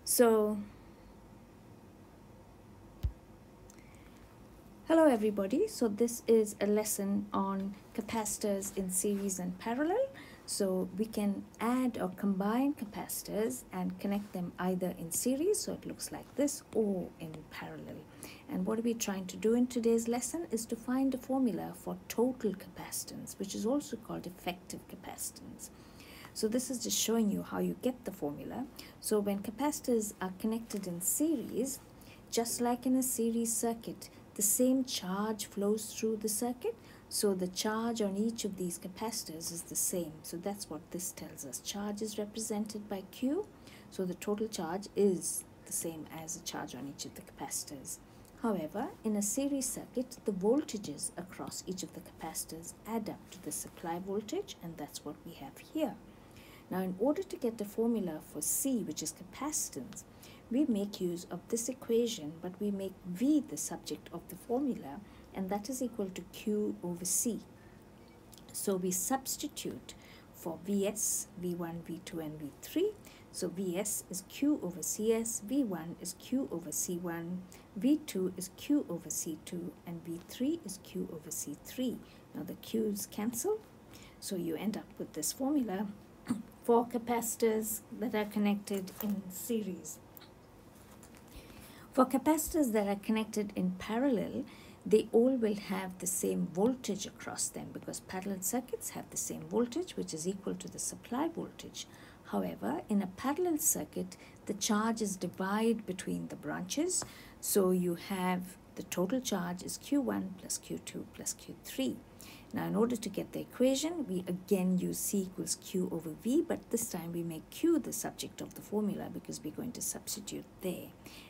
So, hello everybody. So this is a lesson on capacitors in series and parallel. So we can add or combine capacitors and connect them either in series, so it looks like this, or in parallel. And what we're trying to do in today's lesson is to find a formula for total capacitance, which is also called effective capacitance. So this is just showing you how you get the formula. So when capacitors are connected in series, just like in a series circuit, the same charge flows through the circuit. So the charge on each of these capacitors is the same. So that's what this tells us. Charge is represented by Q. So the total charge is the same as the charge on each of the capacitors. However, in a series circuit, the voltages across each of the capacitors add up to the supply voltage, and that's what we have here. Now, in order to get the formula for C, which is capacitance, we make use of this equation, but we make V the subject of the formula, and that is equal to Q over C. So we substitute for Vs, V1, V2, and V3. So Vs is Q over Cs, V1 is Q over C1, V2 is Q over C2, and V3 is Q over C3. Now the Q's cancel, so you end up with this formula for capacitors that are connected in series. For capacitors that are connected in parallel, they all will have the same voltage across them because parallel circuits have the same voltage, which is equal to the supply voltage. However, in a parallel circuit, the charges divide between the branches, so you have the total charge is Q1 plus Q2 plus Q3. Now, in order to get the equation, we again use C equals Q over V, but this time we make Q the subject of the formula because we're going to substitute there.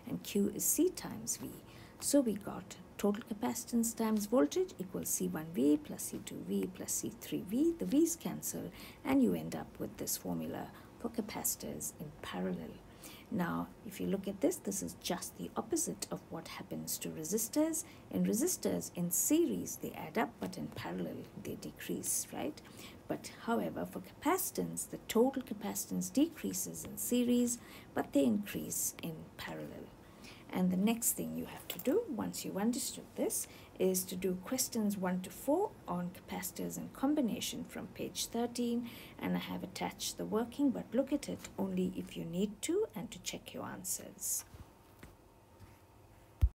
And Q is C times V. So we got total capacitance times voltage equals C1V plus C2V plus C3V. The V's cancel, and you end up with this formula for capacitors in parallel. Now, if you look at this, this is just the opposite of what happens to resistors. In resistors, in series, they add up, but in parallel, they decrease, right? But however, for capacitance, the total capacitance decreases in series, but they increase in parallel. And the next thing you have to do, once you've understood this, is to do questions 1 to 4 on capacitors and combination from page 13. And I have attached the working, but look at it only if you need to and to check your answers.